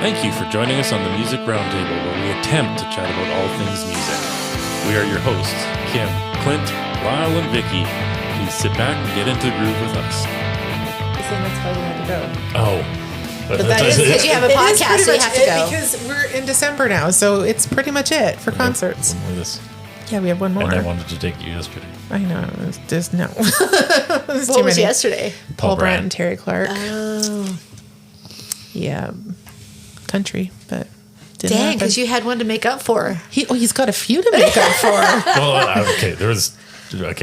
Thank you for joining us on the Music Roundtable, where we attempt to chat about all things music. We are your hosts, Kim, Clint, Lyle, and Vicky. Please sit back and get into the groove with us. Saying that's why we had to go. Oh. But that is because you have a podcast, so you have to go. Because we're in December now, so it's pretty much it for concerts. One more this. Yeah, we have one more. And I wanted to take you yesterday. I know. There's no. What was yesterday? Paul Brandt and Terry Clark. Oh. Yeah. Country, but dang, because you had one to make up for. He's got a few to make up for. Well,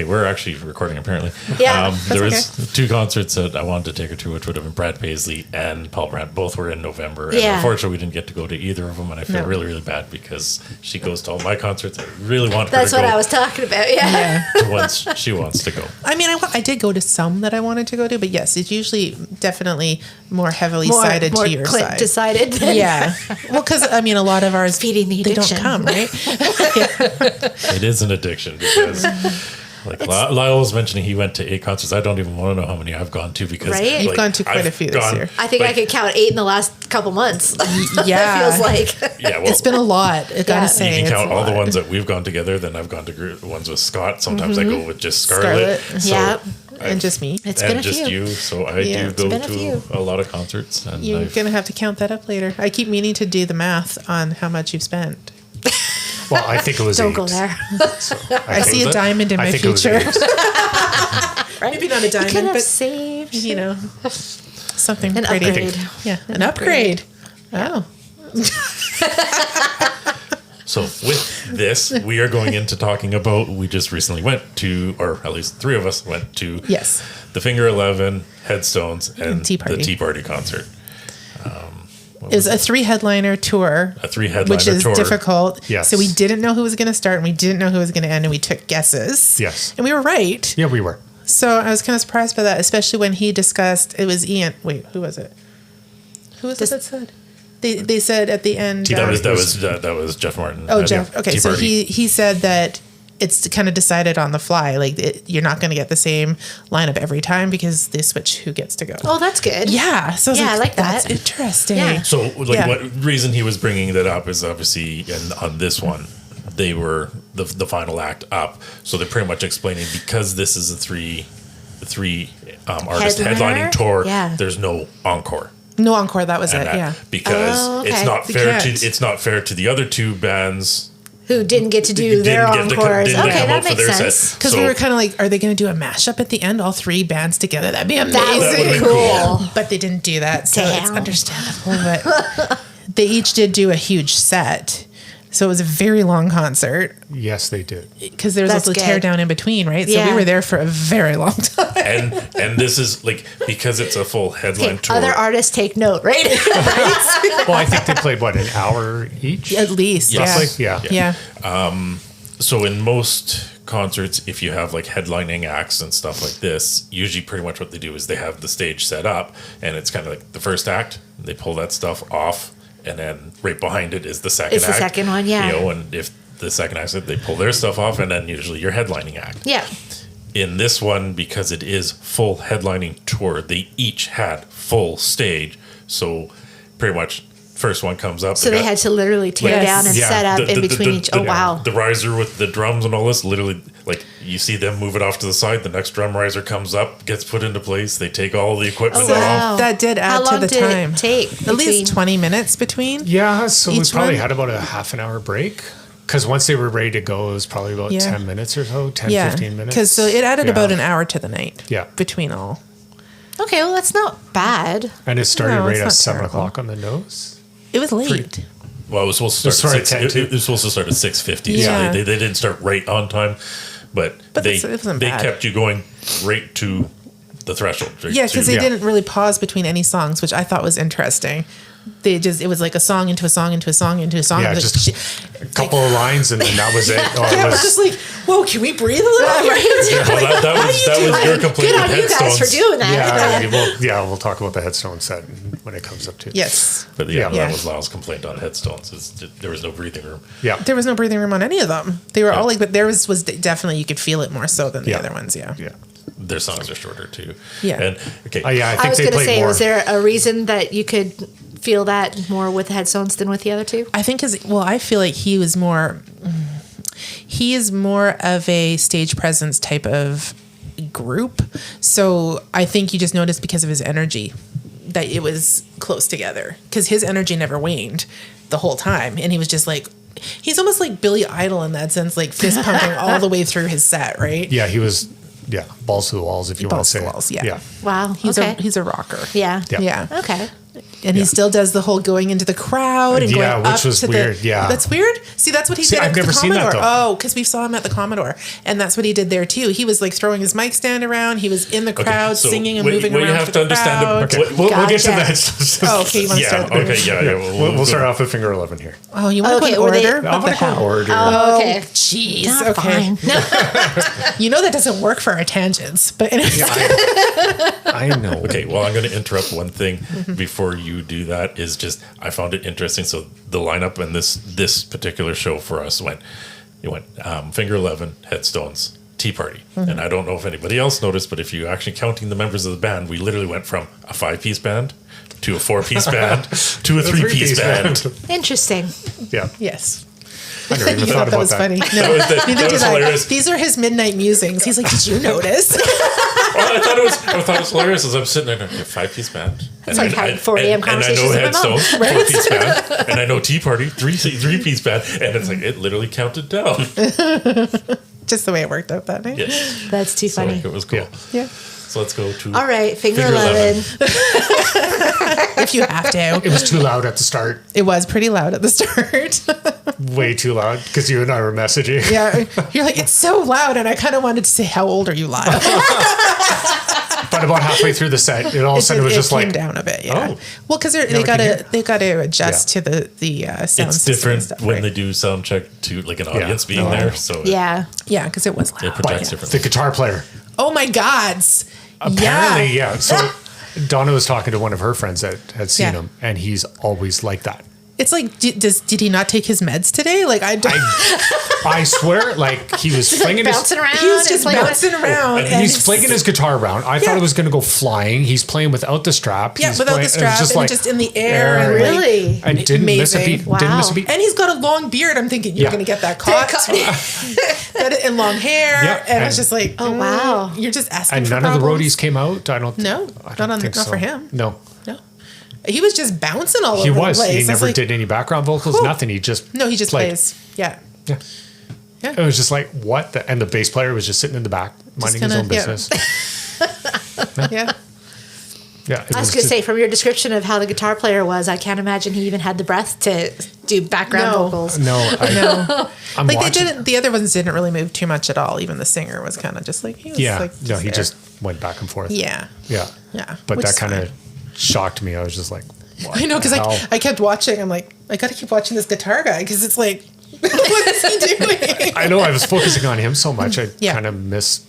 we're actually recording apparently. Yeah, there was two concerts that I wanted to take her to, which would have been Brad Paisley and Paul Brandt. Both were in November. And unfortunately, we didn't get to go to either of them, and I feel really, really bad because she goes to all my concerts. I really want her to go. That's what I was talking about, yeah. To ones she wants to go. I mean, I did go to some that I wanted to go to, but yes, it's usually definitely more heavily sided to your Clint side. Decided. Yeah. Well, because, I mean, a lot of ours, feeding the addiction. They don't come, right? It is an addiction because... Like Lyle was mentioning, he went to 8 concerts. I don't even want to know how many I've gone to because You've gone to quite a few this year. I think I could count 8 in the last couple months. Yeah, it feels like. Yeah, well, it's been a lot. I gotta say, you can count all the ones that we've gone together. Then I've gone to ones with Scott. Sometimes I go with just Scarlett. So and just me. It's been a just few. You. So I do go to a lot of concerts. And you're gonna have to count that up later. I keep meaning to do the math on how much you've spent. Well, I think it was Don't 8. go there. So I see a diamond in my future. Right? Maybe not a diamond, You could have but saved. you know, something An pretty. upgrade. Yeah, an upgrade. Oh. So with this, we are going into talking about. We just recently went to, or at least 3 of us went to. Yes. The Finger 11, Headstones, and the Tea Party concert. Is a 3 headliner tour. A 3 headliner which is tour. difficult. Yes. So we didn't know who was going to start and we didn't know who was going to end and we took guesses. Yes. And we were right. Yeah, we were. So I was kind of surprised by that, especially when he discussed, it was Ian. Wait, who was it? Who was it that said? They said at the end. That was Jeff Martin. Oh, Jeff. Okay, so Party. he said that it's kind of decided on the fly. Like you're not going to get the same lineup every time because they switch who gets to go. Oh, that's good. Yeah. So I like that. That's interesting. Yeah. So, what reason he was bringing that up is obviously, and on this one, they were the final act up. So they're pretty much explaining because this is a three artist headlining tour. Yeah. There's no encore. No encore. That was it. Yeah. Because it's not fair to the other 2 bands. Who didn't get to do their encores. Okay, that makes sense. Because we were kind of like, are they going to do a mashup at the end, all 3 bands together? That'd be amazing. That would be cool. But they didn't do that, so it's understandable. But they each did do a huge set. So it was a very long concert. Yes, they did. Because there was also a teardown in between, right? So we were there for a very long time. And this is like, because it's a full headline tour. Other artists take note, right? Well, I think they played, an hour each? At least, roughly? Yeah. So in most concerts, if you have like headlining acts and stuff like this, usually pretty much what they do is they have the stage set up and it's kind of like the first act, they pull that stuff off, and then right behind it is the second act. It's the second one, yeah. You know, and if the second act, they pull their stuff off, and then usually your headlining act. Yeah. In this one, because it is full headlining tour, they each had full stage. So pretty much first one comes up. So they had to literally tear down and set up in between each. Oh, wow. The riser with the drums and all this, literally, like you see them move it off to the side. The next drum riser comes up, gets put into place. They take all the equipment off. That did add to the time. It take? At least 20 minutes between. Yeah, so we probably one? had about a half an hour break. Because once they were ready to go, it was probably about 10 minutes or so, 15 minutes. Because so it added about an hour to the night. Yeah. Between all. Okay, well, that's not bad. And it started right at 7 terrible. o'clock on the nose. It was late. Well, it was supposed to start at 6. It was supposed to start at 6:50. Yeah. So they didn't start right on time, but they kept you going right to the threshold. Right? Yeah, because they didn't really pause between any songs, which I thought was interesting. It was like a song into a song into a song into a song. Yeah, just a couple of lines and then that was it. I was just like, whoa, can we breathe a little? Well, that was your complaint Good on with you guys for Headstones. doing that. We'll talk about the Headstones set when it comes up to. Yes. But that was Lyle's complaint on Headstones. There was no breathing room. Yeah. There was no breathing room on any of them. They were all like, but theirs was definitely, you could feel it more so than the other ones. Yeah. Their songs are shorter too. Yeah. And I think I was they going to played say, more. was there a reason that you could feel that more with the Headstones than with the other two? I think I feel like he is more of a stage presence type of group. So I think you just noticed because of his energy that it was close together, because his energy never waned the whole time. And he was just like, he's almost like Billy Idol in that sense, like fist pumping all the way through his set, right? Yeah, he was, balls to the walls, if you want to say balls, it. yeah. Wow. He's a rocker. Yeah. Yeah. Okay. And he still does the whole going into the crowd and going up which was to weird. That's weird. See, that's what he did at I've never the seen Commodore. that, though. Oh, because we saw him at the Commodore, and that's what he did there too. He was like throwing his mic stand around. He was in the crowd singing and moving around. You have to to the understand. crowd. We'll get to that. Okay, you want to start? We'll start off with finger 11 here. Oh, you want to go in order? I'll What the hell? order. Oh, okay. Jeez. Not Okay. fine. You know that doesn't work for our tangents, but anyway. I know. Okay, well, I'm going to interrupt one thing before you do that. Is just I found it interesting. So the lineup in this particular show for us went Finger 11, Headstones, Tea Party, and I don't know if anybody else noticed, but if you actually counting the members of the band, we literally went from a 5-piece band to a 4-piece band to a 3-piece band. Interesting. Yeah. Yes. I never even You thought that was funny. No, That was hilarious. These are his midnight musings. He's like, did you notice? Well, I thought it was hilarious as I'm sitting there, like, a 5-piece band. It's like having 4 a.m. conversations and I know with my mom. Headstones, 4-piece band, and I know Tea Party, 3-piece band, and it's like it literally counted down. Just the way it worked out that night. Yes, That's too so funny. it was cool. Yeah. So let's go to All right, finger 11. If you have to. It was too loud at the start. It was pretty loud at the start. Way too loud, because you and I were messaging. Yeah. You're like, it's so loud. And I kind of wanted to say, how old are you, Lyle? But about halfway through the set, it all of a sudden was just came like down a bit. Yeah. Oh. Well, because they we can hear. got to adjust to the sound It's system different and stuff, when right? they do sound check to like an audience being No, I there. know. So Yeah. Yeah, because it was loud. it projects the differently. guitar player. Oh my gods. Apparently, yeah. So Donna was talking to one of her friends that had seen Yeah. him, and he's always like that. It's like, did he not take his meds today? Like, I don't. I swear, like he was flinging his. Bouncing around. He was and just playing with- bouncing around. and and He's flinging his guitar around. I thought it was going to go flying. He's playing without the strap. Yeah, He's without playing, the strap, and just in the air. And like, Really? and didn't miss a Amazing. beat. Wow. Didn't miss a beat. and he's got a long beard. I'm thinking you're Yeah. going to get that caught. And long hair. Yeah, and it's and- just like, Oh, wow. You're just asking And for none of the problems. roadies came out. I don't No, not think for him. No, No. He was just bouncing all he over was. the place. He It's never like, did any background vocals. Whew. Nothing. He just No, he just played. plays. Yeah. Yeah. Yeah. It was just like what the, and the bass player was just sitting in the back minding his kinda- own business. Yeah. Yeah, it I was going to say, from your description of how the guitar player was, I can't imagine he even had the breath to do background No. vocals. no. I'm Like watching. they didn't. The other ones didn't really move too much at all. Even the singer was kind of just like he was. Yeah, like, no, he there. just went back and forth. Yeah. Yeah. Yeah, But which that is kind fine. of shocked me. I was just like, what I know, because the hell? I kept watching. I'm like, I got to keep watching this guitar guy because it's like, what is he doing? I know I was focusing on him so much, I Yeah. kind of missed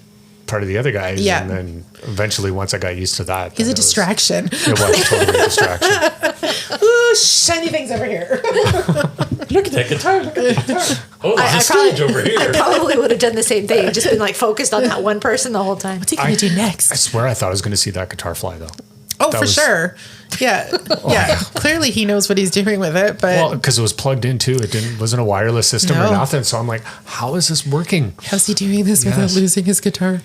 part of the other guys. Yeah. And then eventually, once I got used to that, He's then a distraction. It was totally a distraction. Ooh, shiny things over here. Look at that guitar. Look at that guitar. Oh, there's I a stage over I here. probably would have done the same thing, just been like focused on that one person the whole time. What's he gonna do next? I swear I thought I was going to see that guitar fly, though. Oh, that for was- sure. Yeah, yeah. Clearly, he knows what he's doing with it, but Well, because it was plugged in too. Wasn't a wireless system or No. nothing. So I'm like, how is this working? how's he doing this without Yes. losing his guitar?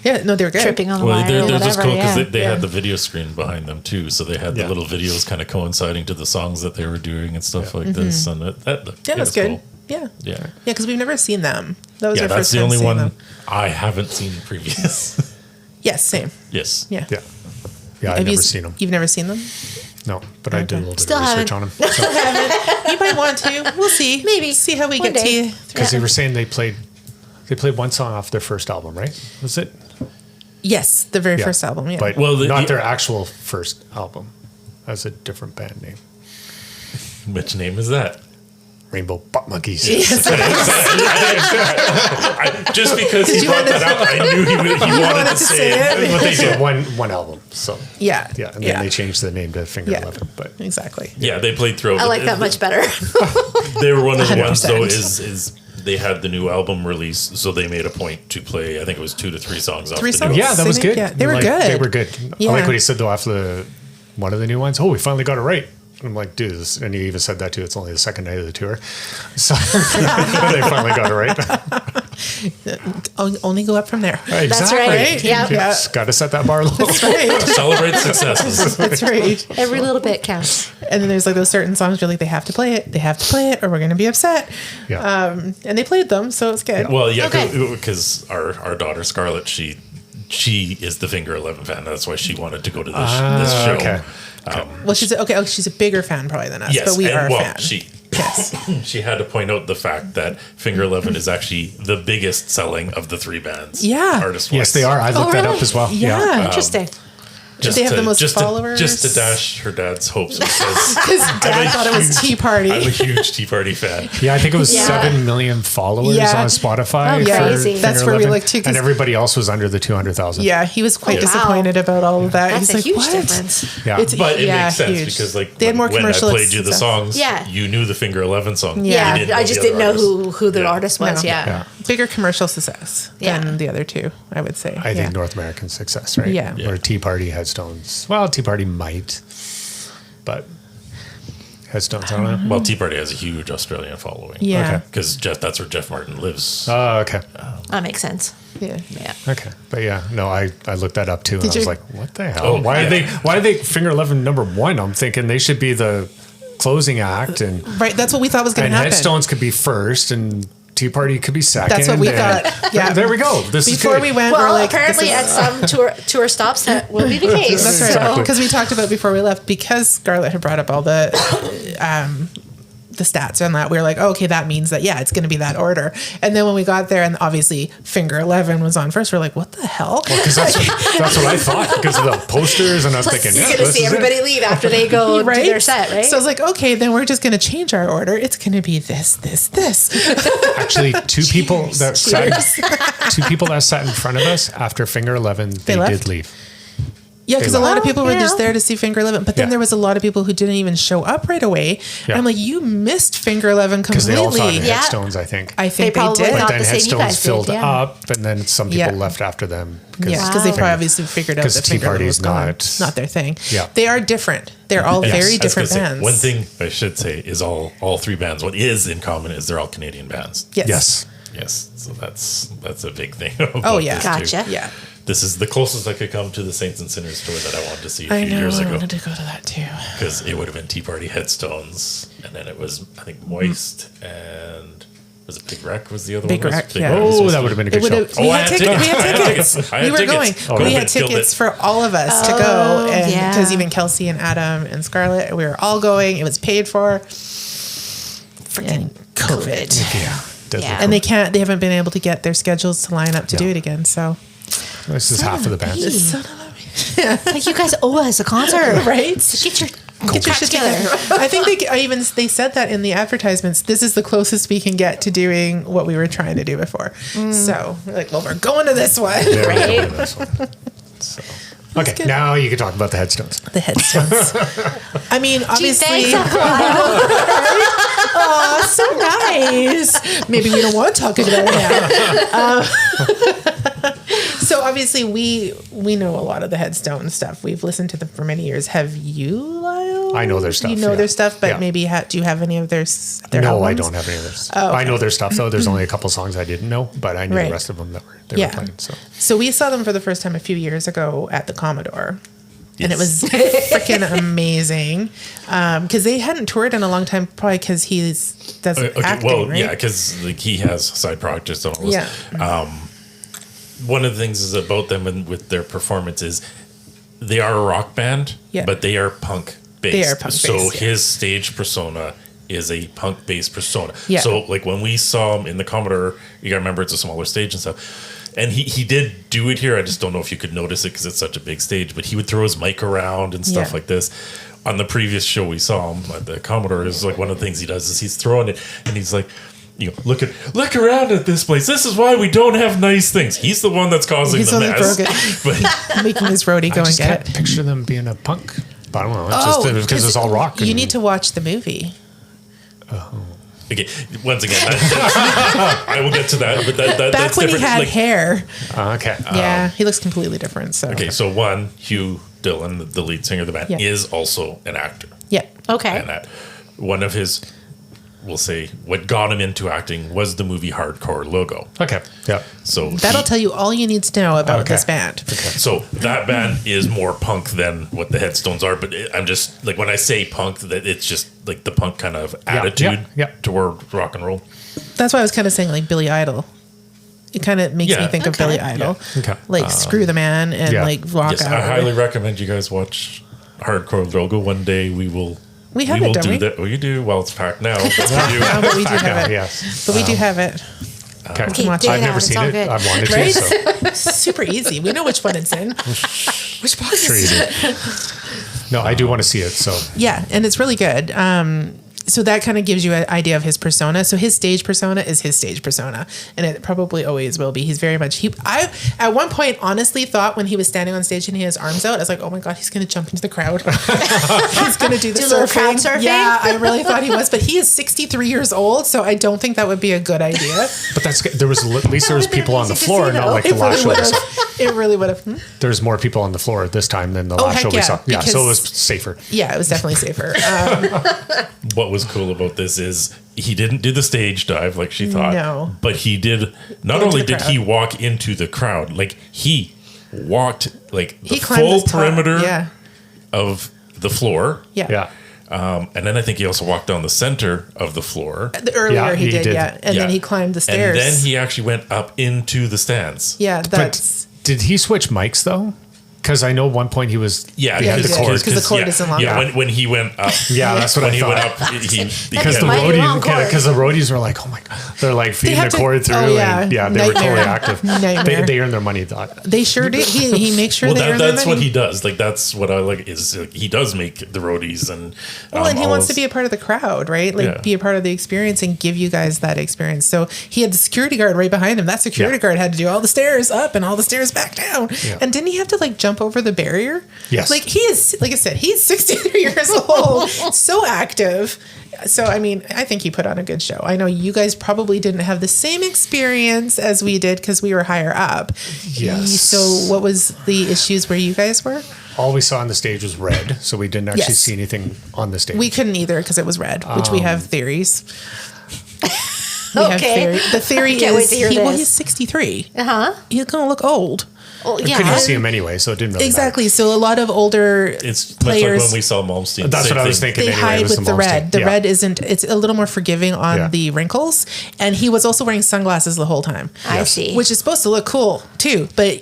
Yeah, no, they're good. Tripping on the Well, wire they're or just whatever. cool because Yeah. they had the video screen behind them too, so they had the Yeah. little videos kind of coinciding to the songs that they were doing and stuff like this, and that Yeah, it that's was good. cool. Yeah, Yeah, yeah, because we've never seen them. That was yeah, our that's first the time only seeing one them. I haven't seen previous. Yes, same. Yes, Yeah. Yeah. Yeah, I've Have you never seen them. You've never seen them? No, but I did a little bit Still of research on haven't. them. You might want to. We'll see. Maybe. See how we One get day. to you. Because they were saying they played one song off their first album, right? Was it? Yes, the very Yeah. first album. Yeah. But Well, not their actual first album. That's a different band name. which name is that? Rainbow Butt Monkeys. Yes. Just because he brought that up, I knew he wanted to say it. But they did one album. So Yeah. yeah, and then they changed the name to Finger Yeah. 11. But Exactly. Yeah, they played through. I like that much better. They were one of the 100%. ones though. Is they had the new album release, so they made a point to play. I think it was 2 to 3 songs off Three the songs? new. yeah, that was They- good. yeah, they were good. They were good. Yeah. I like what he said though after one of the new ones. Oh, we finally got it right. I'm like, dude, and he even said that too. It's only the second night of the tour. So they finally got it right. Only go up from there. Exactly. That's right. Yeah. Just got to set that bar low. That's right. Celebrate successes. That's right. Every little bit counts. And then there's like those certain songs you're like, they have to play it, or we're going to be upset. Yeah. And they played them, so it's good. Well, yeah, Okay. because our daughter Scarlett, she is the Finger 11 fan. That's why she wanted to go to this show. Okay. Well, she's she's a bigger fan probably than us, Yes, but we are a fan. Yes. She had to point out the fact that Finger 11 is actually the biggest selling of the three bands. Yeah. Artist-wise. Yes, they are. I looked that really? up as well. Yeah. Interesting. They have the most followers. Just to dash her dad's hopes because Because Dad thought it was Tea Party. I'm a huge Tea Party fan. Yeah, I think it was Yeah. 7 million followers Yeah. on Spotify. Oh, for crazy. Finger That's where we 11, looked, too, 'cause- and everybody else was under the 200,000. Yeah, he was quite Wow. disappointed about all of that. That's He's a like, huge what? difference. Yeah. But it makes sense huge. because like they had more when commercial I played you the success. songs, Yeah. you knew the Finger 11 song. Yeah. You Yeah, I the just other didn't know artists. who the Yeah. artist was. No. Yeah. Bigger commercial success Yeah. than the other two, I would say. I think North American success, right? Yeah. Or Tea Party, Headstones. Well, Tea Party might, but Headstones, I don't know. Well, Tea Party has a huge Australian following. Yeah. Okay. Because that's where Jeff Martin lives. Oh, okay. That makes sense. Yeah. Yeah. Okay. But yeah, no, I looked that up too, and Did I was you? like, what the hell? Oh, why yeah. are they Finger 11 number 1? I'm thinking they should be the closing act, and Right, that's what we thought was going and to happen. Headstones could be first, and Tea Party could be second. That's what we and- thought. Yeah. There we go. This Before is we good. went, we're Well, like, apparently this at is- some tour stops that will be the case. That's right. Exactly. Because we talked about before we left, because Scarlett had brought up all the stats on that, we were like, oh, okay, that means that, yeah, it's going to be that order. And then when we got there and obviously Finger 11 was on first, we're like, what the hell? Because that's what I thought because of the posters, and I was Plus, thinking, you're yeah, going to this see is it. everybody leave after they go Right? do their set, right? So I was like, okay, then we're just going to change our order. It's going to be this. Actually, two people that sat in front of us after Finger 11, they left? did leave. Yeah, because a lot of people were yeah. just there to see Finger 11, but then Yeah. there was a lot of people who didn't even show up right away. Yeah. And I'm like, you missed Finger 11 Because they all thought completely. Yeah. Headstones, I think. I think they probably did. thought But then the same you Headstones guys did, filled yeah. up, and then some people Yeah. left after them. Yeah, because they Wow. probably obviously figured out 'Cause that Tea Finger 11 Party's was gone. not- Not their thing. Yeah. They are different. They're all Yes, I very was different gonna say, bands. one thing I should say is all three bands. What is in common is they're all Canadian bands. Yes. Yes. Yes, so that's a big thing. about Oh, yeah. this, too. Gotcha. Yeah. This is the closest I could come to the Saints and Sinners tour that I wanted to see a I few know. years I ago. wanted to go to that too. Because it would have been Tea Party, Headstones, and then it was, I think, Moist, and was it Big Wreck was the other Big one? Wreck, Big yeah. Wreck was Oh, supposed that to would have been a It good would show. have. Oh, We I had had tickets. We tickets. I had had tickets. tickets. I had We were tickets. going. Oh, We COVID had killed tickets it. for all of us to Oh, go, and yeah. because even Kelsey and Adam and Scarlett, we were all going. It was paid for. Freaking COVID. Yeah. Deadly. Yeah. And they haven't been able to get their schedules to line up to do it again. So This is half of the band. son of a Like, you guys owe us a concert. right. Get your Get your crap shit together. together. I think they said that in the advertisements. This is the closest we can get to doing what we were trying to do before. So we're like, well, we're going to this one. There we go Right. with this one. So. Okay, good. now you can talk about the Headstones. The Headstones. I mean, Gee, obviously, thanks. oh, so nice. Maybe we don't want to talk about it now. So obviously, we know a lot of the Headstone stuff. We've listened to them for many years. Have you, Lyle? I know their stuff, You know yeah. their stuff, but Yeah. maybe do you have any of their No, I albums? don't have any of this. Oh, I know their stuff though. There's only a couple songs I didn't know, but I knew Right. the rest of them that they were playing. So So we saw them for the first time a few years ago at the Commodore. And it Yes. was freaking amazing because they hadn't toured in a long time, probably because he does acting, well, right? yeah, because like, he has side projects and all this. Yeah. One of the things is about them and with their performances, they are a rock band, Yeah. but they are punk based. They are punk so based, yeah. his stage persona is a punk based persona. Yeah. So like when we saw him in the Commodore, you gotta remember it's a smaller stage and stuff. And he did do it here. I just don't know if you could notice it because it's such a big stage. But he would throw his mic around and stuff Yeah. like this. On the previous show we saw him at the Commodore, is like one of the things he does is he's throwing it and he's like, you know, look around at this place. This is why we don't have nice things. He's the one that's causing He's the the one that mess. broke But Making his roadie go I and just get can't it. picture them being a punk. But I don't know. It's just because it's all rock. You and- need to watch the movie. okay, once again, I will get to that. But Back that's when different. he had Like, hair. Okay. Yeah, he looks completely different. So okay, so one, Hugh Dillon, the lead singer of the band, Yeah. is also an actor. Yeah. Okay. And that one of his, we'll say, what got him into acting was the movie Hardcore logo. Okay. Yeah. So That'll tell you all you need to know about Okay. this band. So that band is more punk than what the Headstones are, but I'm just like, when I say punk, that it's just like the punk kind of attitude toward rock and roll. That's why I was kind of saying like Billy Idol. It kind of makes me think of Billy Idol. Okay. Like screw the man and like rock Yes, out. I highly recommend you guys watch Hardcore logo. One day we will. We have it, don't we? That. Well, you do. Well, it's packed now. But we do. But we do have it. Yes. But we do have it. Okay. Keep watch doing it. that. I've never It's seen all it. good. I've wanted Right? to. So Super easy. We know which one it's in. Which box sure you is do. it? No, I do want to see it. So Yeah, and it's really good. So that kind of gives you an idea of his persona. So his stage persona is his stage persona, and it probably always will be. He's very much I at one point honestly thought when he was standing on stage and he had his arms out, I was like, oh my god, he's gonna jump into the crowd. He's gonna do the Do a little crowd surfing? Yeah, I really thought he was, but he is 63 years old, so I don't think that would be a good idea. but there was at least there was would've been people on the easy to floor, see, not though. like the It last really show. would have. It really would have. There's more people on the floor this time than the last heck show we yeah, saw. Yeah, so it because- was safer. Yeah, it was definitely safer. What was cool about this is he didn't do the stage dive like she thought. No. But he did. Not Into only the did crowd. he walk into the crowd, like he walked like the He climbed full this top. perimeter Yeah, of the floor. yeah. Yeah. And then I think he also walked down the center of the floor. Earlier Yeah, he he did, did. yeah, and Yeah. then he climbed the stairs. And then he actually went up into the stands. yeah, that's. But did he switch mics though? Because I know one point he was. Yeah, Yeah, he because did, 'cause the cord isn't long Yeah, enough. when he went up. Yeah, that's what when I he went thought. up, he Because the might be long cord. roadies were like, oh my god, they're like feeding have the to- cord through, oh, yeah. and yeah, they were Nightmare. totally active. Nightmare. They earned their money. Thought They sure did. He makes sure Well, they earn their that's money. what he does. Like that's what I like is he does make the roadies and Well, and he all wants to those- be a part of the crowd, right? Like Yeah. be a part of the experience and give you guys that experience. So he had the security guard right behind him. That security Yeah. guard had to do all the stairs up and all the stairs back down. Yeah. And didn't he have to like jump over the barrier? Yes. Like he is, like I said, he's 63 years old, so active. So, I mean, I think he put on a good show. I know you guys probably didn't have the same experience as we did because we were higher up. Yes. So what was the issues where you guys were? all we saw on the stage was red, so we didn't actually Yes. see anything on the stage. We couldn't either because it was red, which we have theories. We have Okay. The theory Can't wait is to hear well, this. he's 63. Uh-huh. He's going to look old. Well, I yeah. couldn't see him anyway, so it didn't really Exactly. So a lot of older It's much like players, when we saw Malmsteen. That's Same what I was thing. thinking. they anyway, hide was with the red. Malmsteen. The Yeah. red isn't, it's a little more forgiving on Yeah. the wrinkles. And he was also wearing sunglasses the whole time. I Yes. see. Which is supposed to look cool too, but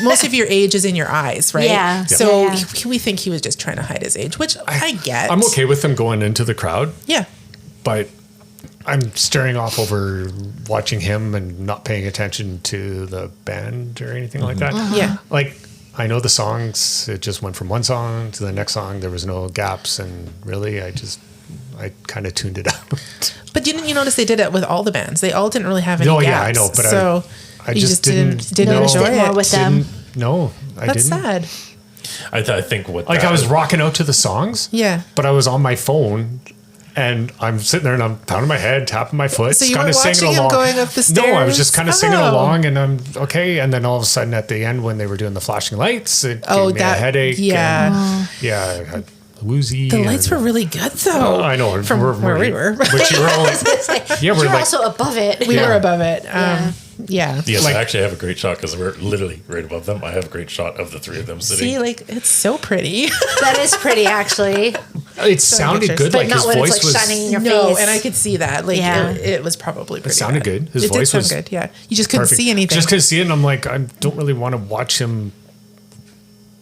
most of your age is in your eyes, right? Yeah. So Yeah. we think he was just trying to hide his age, which I get. I'm okay with them going into the crowd, Yeah. but I'm staring off over watching him and not paying attention to the band or anything like that. Yeah. Like, I know the songs, it just went from one song to the next song. There was no gaps, and really, I kind of tuned it out. But didn't you notice they did it with all the bands? They all didn't really have any No, gaps. yeah, I know, but so I you just didn't didn't Noticed enjoy it more it. with them. No, I That's didn't. sad. I think what Like, that I was is- rocking out to the songs, Yeah. but I was on my phone. And I'm sitting there and I'm pounding my head, tapping my foot, So you kind of weren't singing watching him along. going up the No, I was stairs? just kind of singing Oh. along, and I'm okay. And then all of a sudden, at the end, when they were doing the flashing lights, it Oh, gave me a that headache. Yeah. and, yeah, I had woozy. The lights were really good though. Oh, I know. From where we were. But you were all like, yeah, we're You're like, also above it. We Yeah. were above it. Yeah. Yeah. Yes, like- I actually have a great shot because we're literally right above them. I have a great shot of the three of them sitting. See, like it's so pretty. That is pretty, actually. it sounded pictures. good. But Like not his when it's voice like was. shining in your No, face. and I could see that. Like Yeah. it was probably pretty. sounded good. His voice did was sound good. Yeah, you just couldn't Perfect. see anything. Just couldn't see it, and I'm like, I don't really want to watch him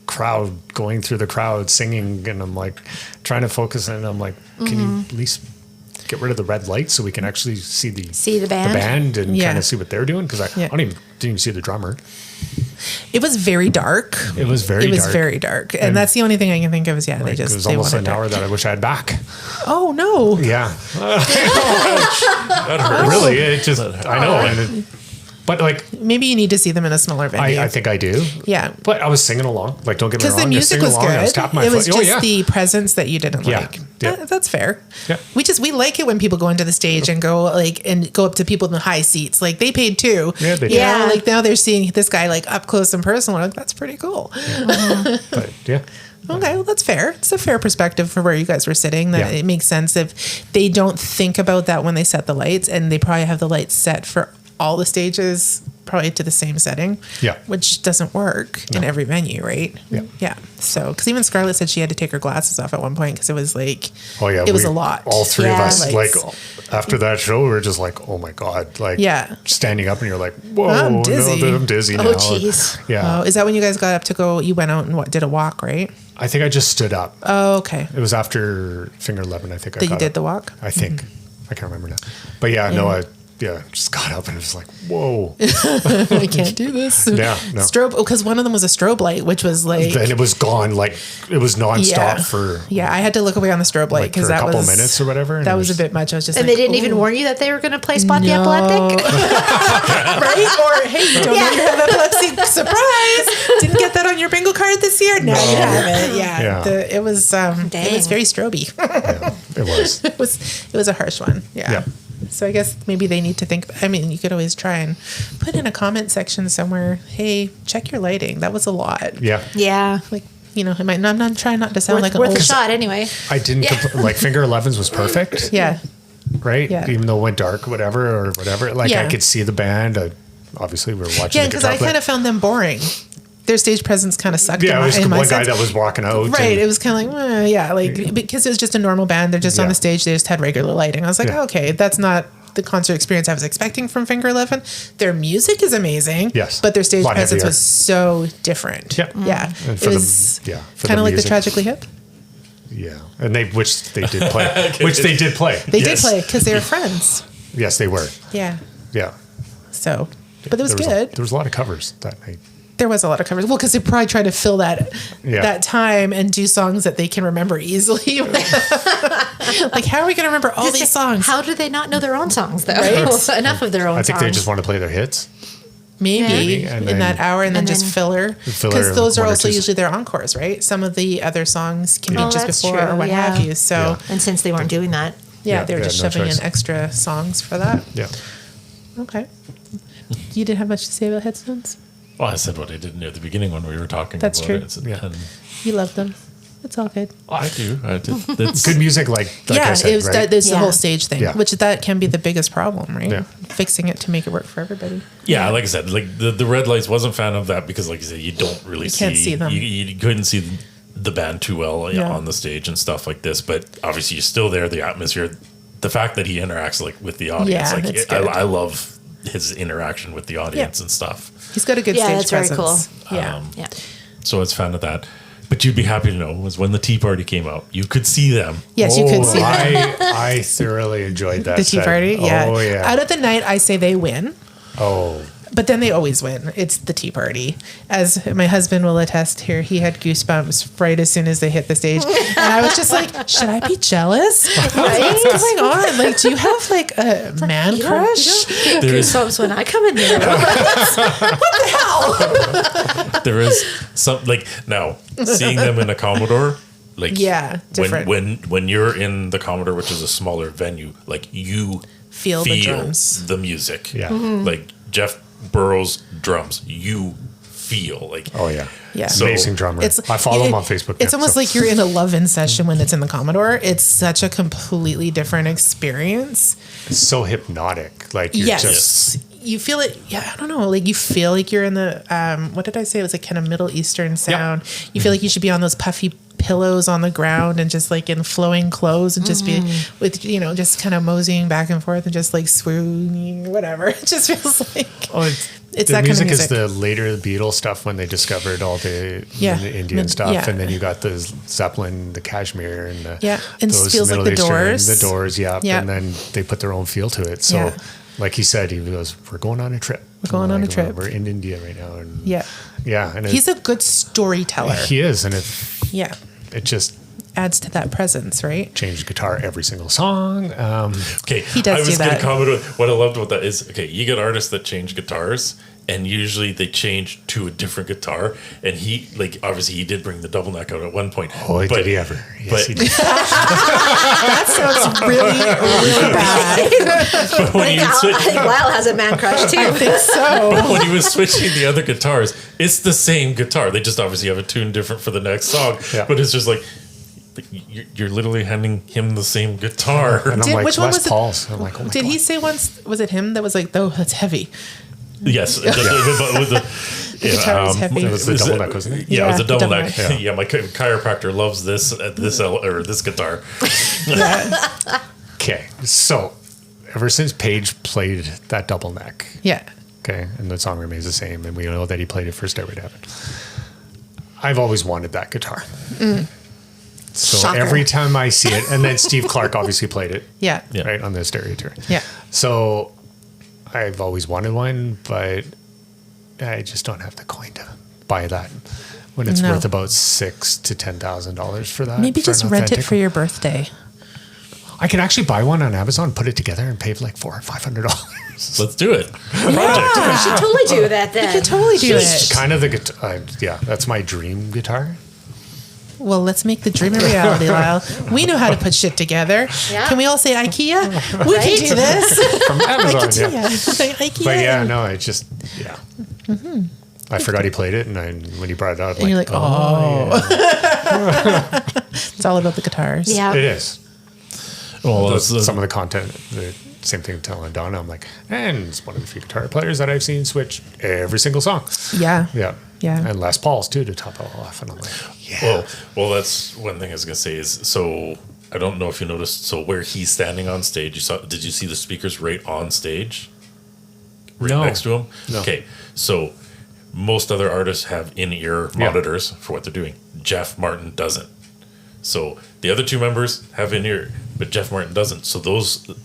crowd going through the crowd singing, and I'm like trying to focus, and I'm like, can you at least get rid of the red lights so we can actually see the band? and Yeah. kind of see what they're doing? Because Yeah. didn't even see the drummer. It was very dark. It was very dark. very dark, and And- that's the only thing I can think of is Like, they it was they almost wanted an hour dark. that I wish I had back. Oh no! Yeah, That hurts. really. It just I know, but like Maybe you need to see them in a smaller venue. I think I do. Yeah. But I was singing along. Like, don't get me Because wrong. the I was music singing was along, good. I was tapping my It was foot. just Oh, yeah. the presence that you didn't Yeah. like. Yeah. That's fair. Yeah. We like it when people go into the stage and go up to people in the high seats. Like they paid too. Yeah, they You did. Yeah. know, like now they're seeing this guy like up close and personal. Like that's pretty cool. But yeah. Okay, well, that's fair. It's a fair perspective for where you guys were sitting. That Yeah. it makes sense if they don't think about that when they set the lights, and they probably have the lights set for all the stages, probably to the same setting. Yeah. Which doesn't work in every venue, right? Yeah. Yeah. So, because even Scarlett said she had to take her glasses off at one point because it was like, Oh yeah, it was a lot. All three of Yeah. us, Like- like after that show, we were just like, oh my god, like Yeah. standing up, and you're like, whoa, I'm dizzy. no, I'm dizzy now. Oh, jeez. Yeah, Oh, is that when you guys got up to go? You went out and did a walk, right? I think I just stood up. Oh, okay. It was after Finger 11. I think I That you got did up. the walk. I think I can't remember now, but yeah, no, I just got up and it was like, whoa. I can't do this. Yeah, no. Strobe, because one of them was a strobe light, which was like, Then it was gone, like it was nonstop for I had to look away on the strobe light like because for a that couple was minutes or whatever. and That it was a bit much. I was just And like, they didn't even "Ooh." warn you that they were going to play Spot the No. Epileptic? Right? Or hey, you don't know you have epilepsy. Surprise! Didn't get that on your bingo card this year. Now you have it. Yeah. Yeah. It was Dang. very stroby. Yeah, it was. it was a harsh one. Yeah. Yeah. So I guess maybe they need to think. I mean, you could always try and put in a comment section somewhere. Hey, check your lighting. That was a lot. Yeah. Yeah. Like, you know, I'm not trying not to sound like an Worth old a shot anyway. I didn't like Finger 11's was perfect. Yeah. Right? Yeah. Even though it went dark or whatever. Like Yeah. I could see the band. Obviously, we were watching Yeah, the because guitar I kind of found them boring. Their stage presence kind of sucked. Yeah, in it was in my one guy sense. that was walking out. Right. and- It was kind of like, because it was just a normal band. They're just on Yeah. the stage. They just had regular lighting. I was like, Yeah. okay, that's not the concert experience I was expecting from Finger 11. Their music is amazing. Yes. But their stage Lot presence heavier. was so different. Yep. Yeah. And It for the- was yeah, for kind the of like the music. Tragically Hip. Yeah, and which they did play. Which they did play. They Yes. did play because they were friends. Yes, they were. Yeah. Yeah. So, but it was There good. There was a lot of covers that night. There was a lot of covers. Well, because they probably tried to fill that Yeah. that time and do songs that they can remember easily. Like, how are we going to remember all these songs? How do they not know their own songs, though? Right? Enough of their own I think songs. they just want to play their hits. Maybe Maybe, and in then- that hour, and then just filler. Filler, Because those are one or also two. usually their encores, right? Some of the other songs can be Oh, just that's before or true, what yeah. have you. So, Yeah. And since they weren't doing that. yeah, they were they just had no shoving choice. in extra songs for that. Yeah. Okay. You didn't have much to say about Headstones? Well, I said what I did near the beginning when we were talking That's about true. it. Yeah. And You love them. It's all good. I do. I did. That's Good music, like Yeah, I said, it was right? that. It's the Yeah. whole stage thing, Yeah. which that can be the biggest problem, right? Yeah. Fixing it to make it work for everybody. Yeah, like I said, like the red lights, wasn't a fan of that because, like you said, you don't really can't see them. You couldn't see the band too well Yeah. on the stage and stuff like this. But obviously, you're still there. The atmosphere, the fact that he interacts like with the audience, Yeah, like it's good. I love his interaction with the audience and stuff. He's got a good Yeah, stage that's very presence. cool. Yeah. Yeah. So I was a fan of that. But you'd be happy to know was when the Tea Party came out, you could see them. Yes, you could see that. I thoroughly enjoyed that. The Tea set. Party, yeah. Oh yeah. Out of the night, I say they win, Oh. but then they always win. It's the Tea Party. As my husband will attest here, he had goosebumps right as soon as they hit the stage. And I was just like, should I be jealous? What's going on? Like, do you have like a man You crush? don't get There is- goosebumps when I come in there. There is some like now seeing them in a Commodore, like Yeah, different. when you're in the Commodore, which is a smaller venue, like you Feel the drums. the music. Yeah. Like Jeff Burrows drums, you feel like Oh yeah. Yeah. So- Amazing drummer. I follow him on Facebook. It's now, almost so- like you're in a love-in session when it's in the Commodore. It's such a completely different experience. It's so hypnotic. Like you're Yes. just You feel it. Yeah, I don't know. Like you feel like you're in the what did I say? It was like kind of Middle Eastern sound. You feel like you should be on those puffy pillows on the ground and just like in flowing clothes and just be with just kind of moseying back and forth and just like swooning whatever. It just feels like oh, it's the that kind of music music. is the later Beatles stuff when they discovered all the, Yeah. the Indian stuff, Yeah. and then you got the Zeppelin, the Kashmir, and the Yeah. And it those feels like Middle the Eastern- Doors. the Doors, yeah. Yeah. And then they put their own feel to it. So, Yeah. like he said, he goes, "We're going on a trip. We're going on a trip. We're in India right now." And Yeah. yeah, and He's a good storyteller. he is, and Yeah. it just Adds to that presence, right? changed guitar every single song. okay. He does I was do gonna that. comment with what I loved about that is okay, you get artists that change guitars and usually they change to a different guitar. And he, like, obviously he did bring the double neck out at one point. Oh, did he ever? Yes, he did. That sounds really, really bad. But when he I would think switch, Lyle has a man crush too. I think so. but when he was switching the other guitars, it's the same guitar. They just obviously have a tune different for the next song. Yeah. But it's just like, you're literally handing him the same guitar. And I'm like, which one Les was it? Paul's. I'm like, oh my Did God. he say once, was it him that was like, oh, that's heavy? Yes. The guitar was heavy. It was the double neck, wasn't it? Yeah, it was a Yeah, double double neck. neck. Yeah, my chiropractor loves this this guitar. Okay, so ever since Paige played that double neck, Yeah. okay, and the song remains the same, and we know that he played it for Stairway to Heaven, I've always wanted that guitar. So Shocker. every time I see it, and then Steve Clark obviously played it, Yeah. Yeah. right, on the Stereo tour. Yeah. So I've always wanted one, but I just don't have the coin to buy that when it's No. worth about $6,000 to $10,000 for that. Maybe for just an rent it authentic for your birthday. I can actually buy one on Amazon, put it together, and pay like $400 or $500. Let's do it. You should totally do that then. You could totally do It's it. kind of the guitar. Yeah, that's my dream guitar. Well, let's make the dream a reality, Lyle. We know how to put shit together. Yeah. Can we all say IKEA? We Right? can do this. From Amazon, yeah. IKEA. But yeah, no, I just, yeah. I forgot he played it, and when he brought it up, And you're like, oh, yeah. It's all about the guitars. Yeah. It is. Well, Some of the content, the same thing telling Donna, I'm like, and it's one of the few guitar players that I've seen switch every single song. Yeah. Yeah. Yeah. And Les Paul's too to top it all off. And I'm like, yeah. well, that's one thing I was gonna say is, so I don't know if you noticed. So where he's standing on stage, did you see the speakers right on stage, right No. next to him? No. Okay, so most other artists have in-ear Yeah. monitors for what they're doing. Jeff Martin doesn't. So the other two members have in-ear, but Jeff Martin doesn't. So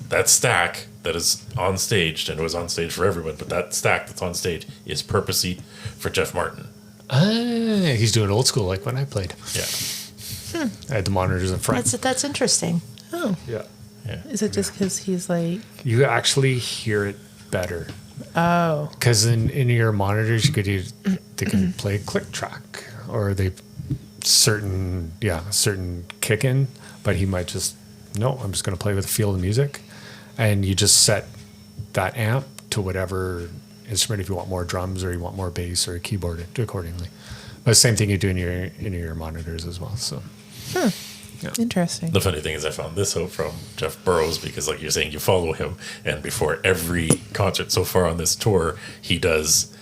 that stack that is on stage, and it was on stage for everyone, but that stack that's on stage is purposely for Jeff Martin. He's doing old school like when I played. Yeah. I had the monitors in front. That's interesting. Oh. Yeah. Is it just because he's like, You actually hear it better. oh, Because in your monitors, they can play a click track or certain kick in, but he might just, no, I'm just going to play with the feel of the music. And you just set that amp to whatever instrument, if you want more drums or you want more bass or a keyboard accordingly. But the same thing you do in your monitors as well. So interesting. The funny thing is I found this out from Jeff Burrows because, like you're saying, you follow him, and before every concert so far on this tour, he does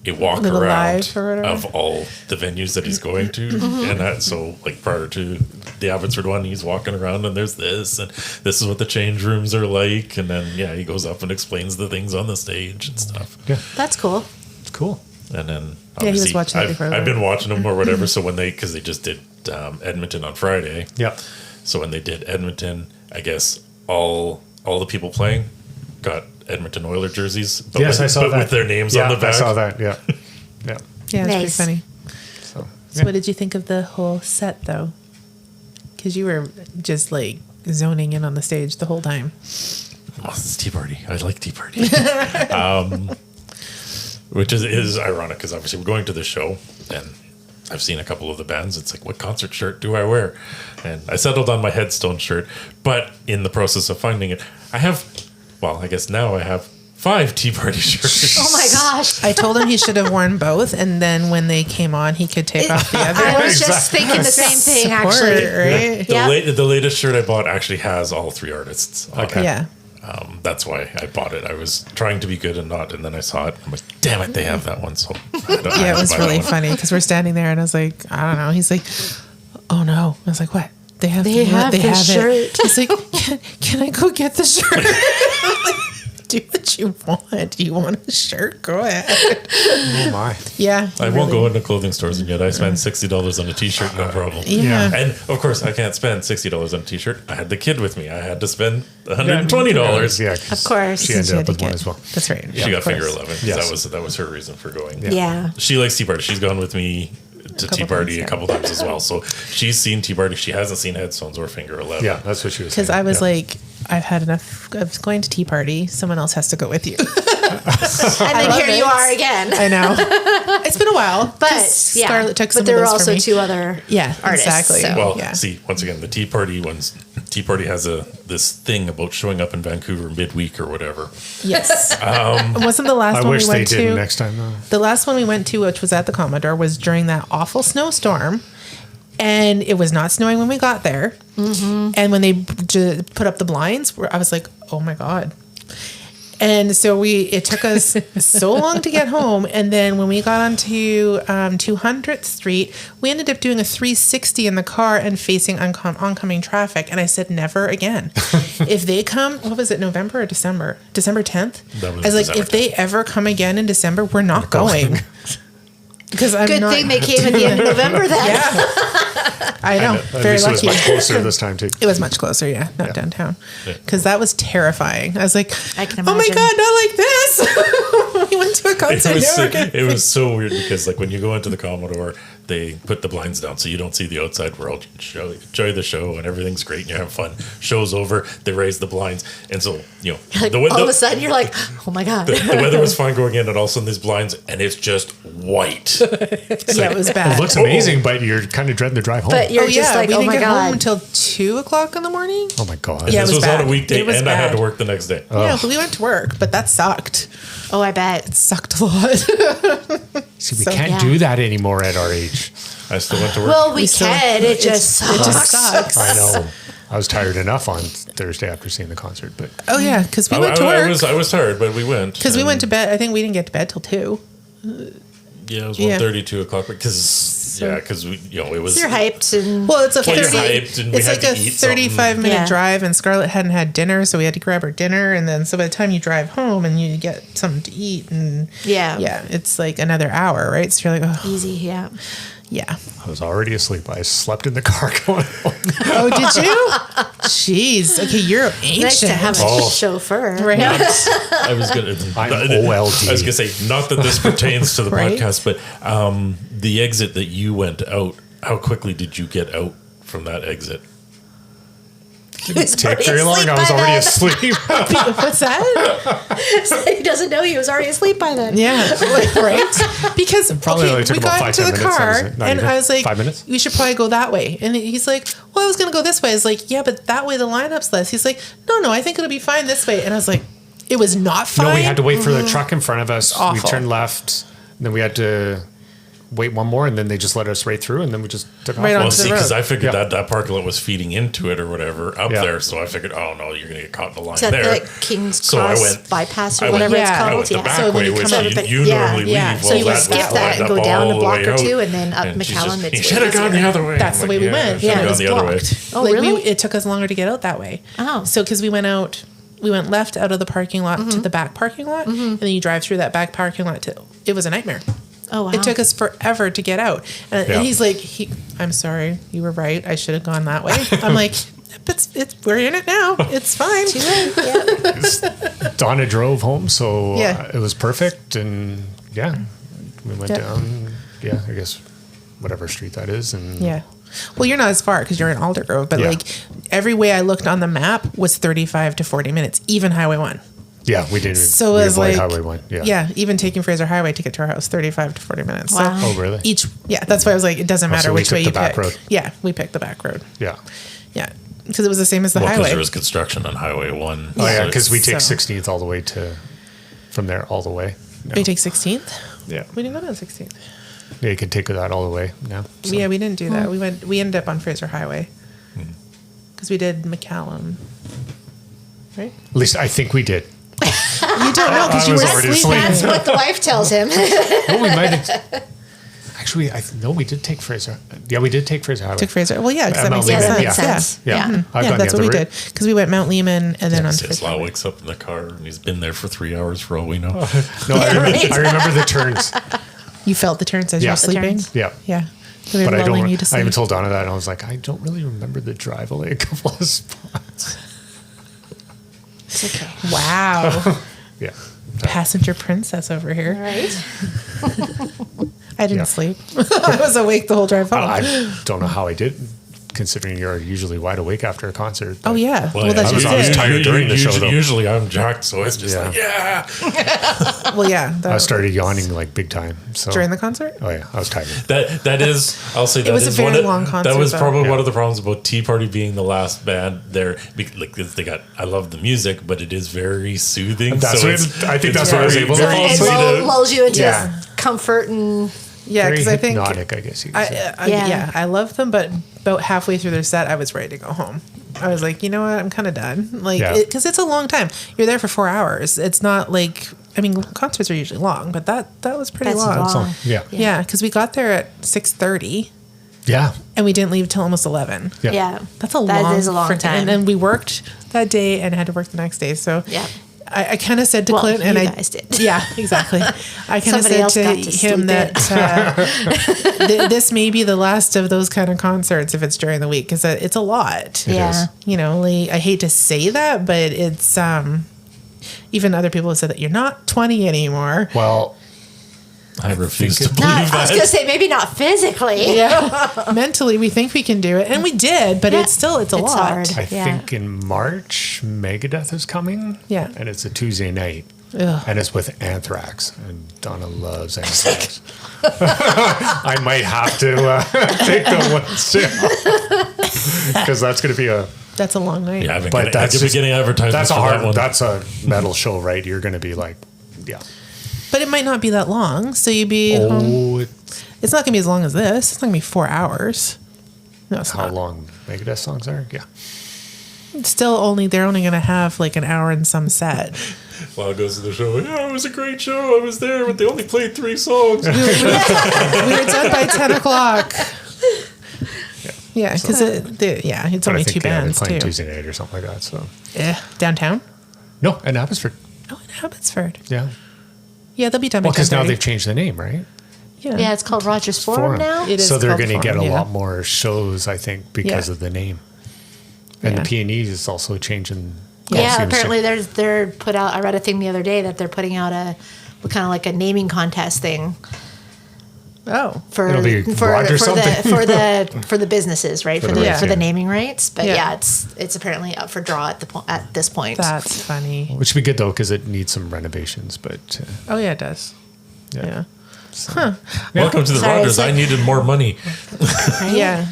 a walk Little around live or whatever. of all the venues that he's going to. And that, so, like, prior to the Abbotsford one, he's walking around and there's this, and this is what the change rooms are like. And then, yeah, he goes up and explains the things on the stage and stuff. yeah, That's cool. it's cool. And then, Yeah, he was obviously, watching it before. I've been watching them or whatever. So when because they just did Edmonton on Friday. Yeah. So when they did Edmonton, I guess all the people playing got Edmonton Oiler jerseys. But Yes, I saw that. with their names Yeah, on the back. I saw that. Yeah. Yeah. Yeah, it's Nice. pretty funny. So, So what did you think of the whole set, though? Because you were just like zoning in on the stage the whole time. Oh, it's Tea Party. I like Tea Party. Which is ironic because obviously we're going to the show and I've seen a couple of the bands. It's like, what concert shirt do I wear? And I settled on my Headstone shirt, but in the process of finding it, I guess now I have 5 Tea Party shirts. Oh my gosh. I told him he should have worn both, and then when they came on, he could take off the other. I was just thinking the same thing, actually. Right? Yeah. The latest shirt I bought actually has all 3 artists on it. Yeah. That's why I bought it. I was trying to be good and then I saw it. I'm like, damn it, they have that one. So Yeah, it was really funny because we're standing there, and I was like, I don't know. He's like, oh no. I was like, what? They have They have the it. shirt. He's like, can I go get the shirt? I'm like, do what you want. Do you want a shirt? Go ahead. oh my. Yeah. I won't go into clothing stores and yet I spend $60 on a t-shirt, no problem. Yeah. And of course I can't spend $60 on a t-shirt. I had the kid with me. I had to spend $120. Yeah. 'cause Of course. She ended up with one Etiquette. as well. That's right. She got Of course. finger 11. Yes. That was her reason for going. Yeah. She likes Tea Party. She's gone with me to couple Tea Party times, a yeah. couple times as well. So she's seen Tea Party. She hasn't seen Headstones or Finger 11. Yeah, that's what she was saying. Because I was Yeah. like, I've had enough of going to Tea Party. Someone else has to go with you. then love here you it. are again. I know. It's been a while. But 'cause yeah, Scarlett took some but there of were those also for me. 2 other Yeah, artists. exactly. So. Well, Yeah. see, once again, the Tea Party has this thing about showing up in Vancouver midweek or whatever. Yes. Wasn't the last I one wish we they went did to? next time, though. The last one we went to, which was at the Commodore, was during that awful snowstorm. And it was not snowing when we got there. Mm-hmm. And when they put up the blinds, I was like, oh my God. And so it took us so long to get home. And then when we got onto 200th Street, we ended up doing a 360 in the car and facing oncoming traffic. And I said, never again. If they come, what was it, November or December? December 10th? That was I was like, December if they ever come again in December, we're not going. Because I'm Good not, thing they came at the end of November then. Yeah. I know. At Very least it was lucky. much closer this time, too. It was much closer, yeah, not Yeah. downtown. Because that was terrifying. I was like, I can oh my imagine. God, not like this. We went to a concert. It was so weird because like when you go into the Commodore, they put the blinds down so you don't see the outside world. You enjoy the show and everything's great and you have fun. Show's over, they raise the blinds, and so Like, all of a sudden, you're like, oh my God. the weather was fine going in, and all of a sudden these blinds, and it's just white. Yeah, it was bad. It looks amazing, but you're kind of dreading the drive home. But you're oh, just yeah, like, we oh didn't my get home God. until 2 o'clock in the morning. Oh my God. Yeah, it This was was bad. on a weekday, It was and I had bad. to work the next day. Yeah, but we went to work, but that sucked. Oh, I bet. Sucked a lot. See, we So- can't Yeah. do that anymore at our age. I still went to work. Well, we still- can. It just It just sucks. sucks. I know. I was tired enough on Thursday after seeing the concert, but Oh, yeah, because we I, went to I work. was tired, but we went. Because we and- went to bed. I think we didn't get to bed till 2. Yeah, it was Yeah. 1:30, 2 o'clock. Because we, it was. You're hyped and Well, it's a Well, you're 30. hyped and we It's had like to a eat something. 35-minute Yeah. drive, and Scarlett hadn't had dinner, so we had to grab her dinner, and then so by the time you drive home and you get something to eat, and yeah, it's like another hour, right? So you're like, oh, easy. Yeah. yeah. I was already asleep. I slept in the car going home. Oh, did you? Jeez. Okay, you're ancient. Nice to have a Oh. chauffeur. Right. I was gonna. I'm I OLD. was gonna say not that this pertains to the Right? podcast, but the exit that you went out. How quickly did you get out from that exit? Didn't take very long. I was already asleep. What's that? He doesn't know he was already asleep by then. Yeah, right. Because probably only took we about got 5-10 into the minutes, car, that was it. Not and even. I was like, 5 minutes? "We should probably go that way." And he's like, "Well, I was going to go this way." I was like, "Yeah, but that way the lineup's less." He's like, "No, I think it'll be fine this way." And I was like, "It was not fine." No, we had to wait for the truck in front of us. We Awful. turned left, and then we had to wait one more, and then they just let us right through, and then we just took off. Right on. Well, Onto the see, because road. I figured Yeah. that parking lot was feeding into it or whatever up Yeah. there, so I figured, oh no, you're gonna get caught in the line Is that there. the King's So I Cross went- bypass I or went- whatever it's Yeah. called? I went the back So when way, you which come out of the- you yeah, normally yeah. leave. So Well, you that skip was that lined and up go down a all block way or out. two and then up And she's McAllen. just, It's you way should have gone the easier. other way. That's I'm the way we went. should've Yeah, it gone was the other way. blocked. Oh, like really? it took us longer to get out that way. Oh. So because we went left out of the parking lot to the back parking lot, and then you drive through that back parking lot. It was a nightmare. Oh, wow. It took us forever to get out. And, Yeah. and he's like, I'm sorry, you were right. I should have gone that way. I'm like, we're in it now. It's fine. Too late. Yeah. Donna drove home, so Yeah. it was perfect, and yeah, we went Yeah. down. Yeah, I guess whatever street that is, and Yeah. Well, you're not as far because you're in Aldergrove, but Yeah. like every way I looked on the map was 35 to 40 minutes, even Highway 1. yeah, we didn't. So we it was avoid like, Highway 1. Yeah. even taking Fraser Highway to get to our house, 35 to 40 minutes. Wow. So Oh, really? that's why I was like, it doesn't matter so we which took way the you back pick. road. Yeah, we picked the back road. Yeah. Yeah, because it was the same as the Well, because highway. there was construction on Highway 1. Oh yeah, so because we take So- 16th all the way to from there all the way. No. We take 16th. Yeah, We didn't go down 16th. yeah, you can take that all the way now. So. Yeah, we didn't do that. We ended up on Fraser Highway because we did McCallum. Right? At least I think we did. You don't know because I you was were already sleeping. asleep. That's what the wife tells him. Oh, we might have. Actually, no, we did take Fraser. Yeah, we did take Fraser Highway. Took Fraser. Well, yeah, because that Mount makes Yeah, Lehman, that sense. makes sense. Yeah. Yeah. I've Yeah, gone that's the what we other did because we went Mount Lehman and then on Since Fraser. Lyle wakes up in the car and he's been there for 3 hours for all we know. No, Yeah, right. I remember the turns. You felt the turns as Yeah. you were The sleeping. turns. Yeah. Yeah. So they were But I lulling don't. you to I sleep. even told Donna that, and I was like, I don't really remember the drive. Only a couple of spots. It's okay. Wow. Yeah. Passenger princess over here. Right? I didn't Yeah. sleep. I was awake the whole drive home. I don't know how I did. considering you're usually wide awake after a concert. Oh yeah. Well, yeah, that's I was just always it. tired during the show, though. Usually I'm jacked, so it's just like, yeah. Well, yeah. I started yawning like big time. So during the concert. oh yeah, I was tired. That is, I'll say that was a is very one of, long concert, that was though. probably Yeah. one of the problems about Tea Party being the last band there. Like they got, I love the music, but it is very soothing. That's so what it's, I think it's that's what I was very- able to very fall It easy to- lulls you into Yeah. comfort and Yeah, Very because I think hypnotic, I guess you could say. Yeah. I love them, but about halfway through their set, I was ready to go home. I was like, you know what, I'm kind of done. Like, Yeah. because it's a long time. You're there for 4 hours. It's not like, I mean, concerts are usually long, but that was pretty That's long. long. Yeah. Yeah, because we got there at 6:30 Yeah. and we didn't leave till almost 11. Yeah. yeah. That's a That long, is a long freaking- time. And then we worked that day and had to work the next day. So Yeah. I kind of said to Well, Clint, and you I guys did. Yeah, exactly. I kind of Somebody said else to got to him sleep that this may be the last of those kind of concerts if it's during the week because it's a lot. Yeah. is. You know, like, I hate to say that, but it's even other people have said that you're not 20 anymore. Well, I refuse to Not, believe I was that. going to say maybe not physically. Yeah, mentally we think we can do it, and we did, but Yeah. it's a lot. hard. I Yeah. think in March, Megadeth is coming. Yeah. And it's a Tuesday night. Ugh. And it's with Anthrax. And Donna loves Anthrax. I might have to take the one too. Because that's going to be a. That's a long night. Yeah, I've been But getting, that's I've been just- getting advertisements That's a for that hard. one. That's a metal show, right? You're going to be like, yeah. But it might not be that long, so you'd be home. Oh, It's not gonna be as long as this. It's not gonna be 4 hours. No, it's how not. long Megadeth songs are? Yeah. It's still only they're only gonna have like an hour and some set. Lyle goes to the show. Yeah, it was a great show. I was there, but they only played 3 songs. We were done by 10 o'clock. Yeah, because it's But only I 2 think, they're bands playing too. Tuesday night or something like that. So Downtown? no, in Abbotsford. Oh, in Abbotsford. Yeah. Yeah, they'll be done by Well, because now 10:30. they've changed the name, right? Yeah, it's called Rogers Forum Forum. now. It is So they're called going to get Forum, a yeah. lot more shows, I think, because Yeah. of the name. And Yeah. the P&E is also changing. Yeah, seems to- apparently they're put out. I read a thing the other day that they're putting out a kind of like a naming contest thing Oh. for It'll be Roger something. for the businesses, right? For the rights, for the yeah. naming rights. But Yeah. yeah, it's apparently up for draw at this point. That's funny. Which would be good, though, because it needs some renovations. But Oh yeah, it does. yeah. Yeah. Welcome to the Sorry, Rogers. so- I needed more money. Right? Yeah.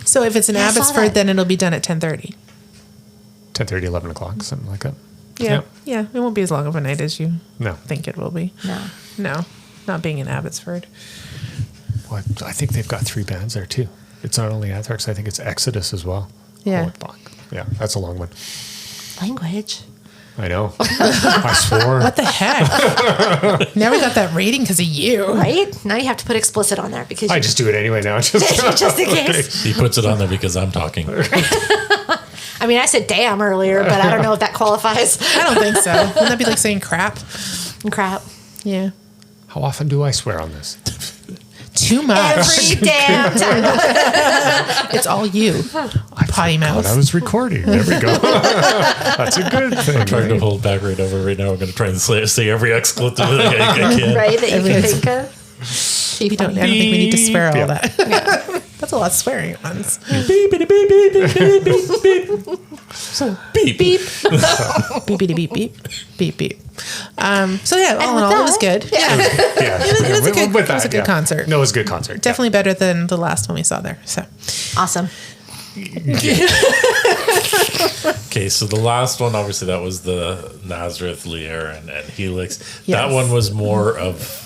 So if it's in Yeah, I saw Abbotsford, that. then it'll be done at 10:30. 10:30, 11 o'clock, something like that. Yeah. Yeah. It won't be as long of a night as you No. think it will be. No. No. Not being in Abbotsford. Well, I think they've got 3 bands there, too. It's not only Anthrax, I think it's Exodus as well. Yeah. Holy fuck. Yeah, that's a long one. Language. I know. I swore. What the heck? Now we got that rating because of you. Right? Now you have to put explicit on there because I just do it anyway now. just in case. He puts it on there because I'm talking. I mean, I said damn earlier, but I don't know if that qualifies. I don't think so. Wouldn't that be like saying crap? Crap. Yeah. How often do I swear on this? Too much. Every damn time. It's all you. Potty God, mouth. I was recording. There we go. That's a good thing. I'm trying to hold back right over right now. I'm going to try and say every exclamation I can. Right? That you can Everything's- think of. I don't think we need to swear all Yeah. that. That's a lot of swearing at once. Beep, beep, beep, beep, beep, beep, beep. So beep. Beep. Beep, beep, beep, beep, beep, beep. So yeah, all in with all, it was that- good. Yeah. Yeah. It was a good- With it was a good yeah. concert. No, it was a good concert. Definitely better than the last one we saw there. So Awesome. Okay, so the last one, obviously, that was the Nazareth, Lear, and Helix. Yes. That one was more of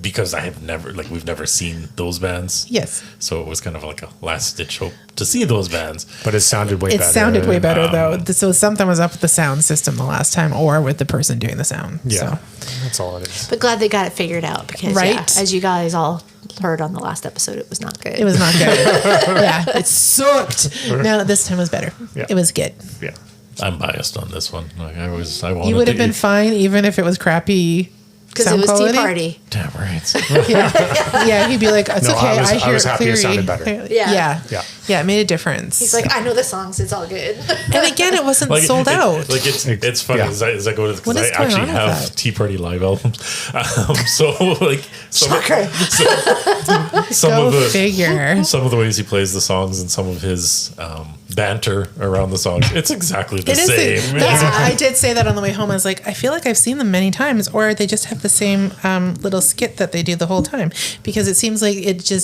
because I have never, like, we've never seen those bands. yes, So it was kind of like a last ditch hope to see those bands. But it sounded way it better. sounded way better though. So something was up with the sound system the last time, or with the person doing the sound. Yeah. So. That's all it is. But glad they got it figured out because, Right? yeah, as you guys all heard on the last episode, it was not good. It was not good. Yeah, it sucked. No, this time was better. Yeah. It was good. Yeah. I'm biased on this one. Like I wanted You would have to- been fine even if it was crappy because it sound was quality. Tea Party. Damn right. Yeah, he'd be like, it's No, okay. I I was hear happy it clearly. sounded better. Yeah. Yeah. Yeah, it made a difference. He's like, I know the songs. It's all good. and again, it wasn't sold out. Like it's funny Yeah. as I go to because What I is going actually on with have that? Tea Party live albums. So like some Go of the figure. some of the ways he plays the songs and some of his banter around the songs, it's exactly the It is. same. I did say that on the way home. I was like, I feel like I've seen them many times, or they just have the same little skit that they do the whole time, because it seems like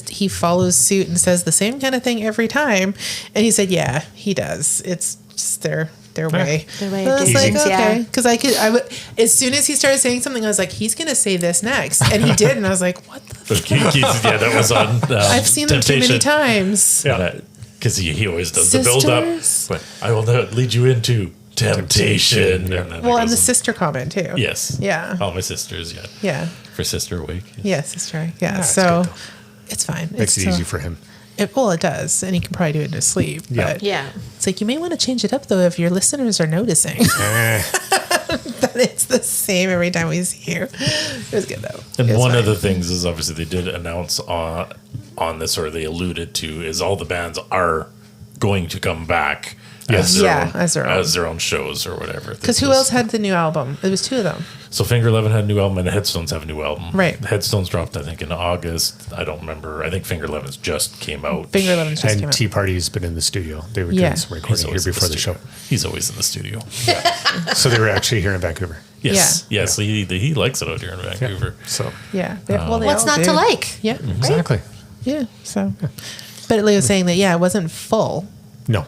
he follows suit and says the same kind of thing every time. And he said, yeah, he does. It's just their way. Their way I of was doing like, things, yeah. okay, because I would, as soon as he started saying something, I was like, he's gonna say this next, and he did, and I was like, what the? Yeah, that was on. I've seen them too many times. Yeah, because he always does the build up. Sisters? But I will not lead you into temptation. Yeah. And then Well, it and the goes sister comment too. on. Yes. Yeah. All my sisters. Yeah. Yeah. For Sister Awake. Yeah, sister. Yeah. That's So good, though. it's fine. Makes It's it easy for him. Well, it does, and he can probably do it in his sleep. Yeah. But Yeah. it's like you may want to change it up though if your listeners are noticing that it's the same every time we see you. It was good though. And It was one fine. of the things is obviously they did announce on this, or they alluded to, is all the bands are going to come back Yes. as their own shows or whatever. Because who else had the new album? It was two of them. So Finger 11 had a new album and the Headstones have a new album. Right. The Headstones dropped, I think, in August. I don't remember. I think Finger 11's just came out. Finger 11 just came And out. Tea Party's been in the studio. They were Yeah. doing some He's recording here always in before the show. studio. He's always in the studio. So they were actually here in Vancouver. Yes. Yes. He likes it out here in Vancouver. So Yeah. Well, they What's all not do. to like? Yeah. exactly. Yeah. So, but Leo was saying that it wasn't full. No.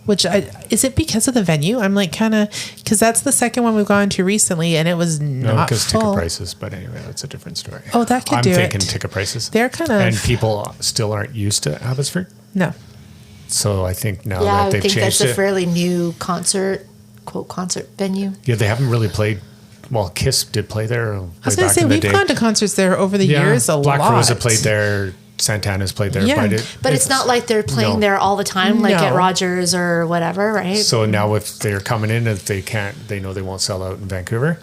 Which is it because of the venue? I'm like because that's the second one we've gone to recently, and it was No, not because full. ticket prices. But anyway, that's a different story. Oh, that could I'm do it. thinking ticket prices. They're kind of And people still aren't used to Abbotsford. no. So I think now Yeah, I that would they've think that's changed a it. fairly new concert venue. Yeah, they haven't really played. Well, Kiss did play there. I was going to say, we've gone to concerts there over the years a Black lot. Rose played there. Santana's played there. Yeah. But it's not like they're playing no. there all the time, like at No. Rogers or whatever, right? So now if they're coming in, if they can't, they know they won't sell out in Vancouver,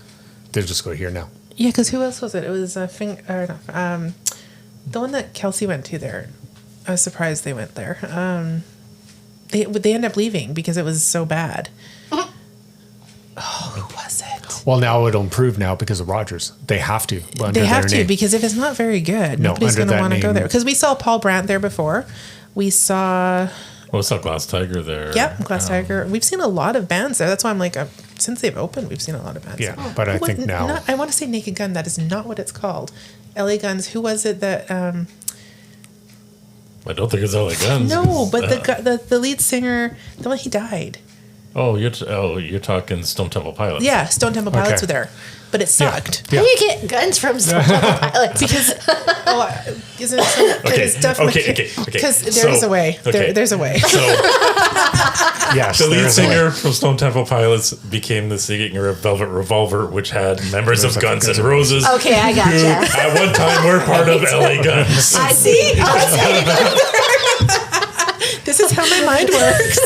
they'll just go here now. Yeah, because who else was it? It was the one that Kelsey went to there. I was surprised they went there. They ended up leaving because it was so bad. Oh, who was it? Well, now it'll improve now because of Rogers. They have to. Under They have their to name. because if it's not very good, No, nobody's under going to that want to go name. there. Because we saw Paul Brandt there before. We saw Well, it's not Glass Tiger there. Glass Tiger. We've seen a lot of bands there. That's why I'm like, since they've opened, we've seen a lot of bands. Yeah, there. but I Who think was- now- I want to say Naked Gun. That is not what it's called. LA Guns. Who was it that? I don't think it's LA Guns. No, but the lead singer, the one he died. You're talking Stone Temple Pilots. Yeah, Stone Temple Pilots Okay. were there, but it sucked. How do you get guns from Stone Temple Pilots? Because isn't it some, Okay, it's Duff okay. Because there's a way. Okay. There's a way. So Yes, the there lead is a way. singer from Stone Temple Pilots became the singer of Velvet Revolver, which had members of Guns N' Roses. Okay, I Who gotcha. at one time were part of LA Guns. I see. This is how my mind works.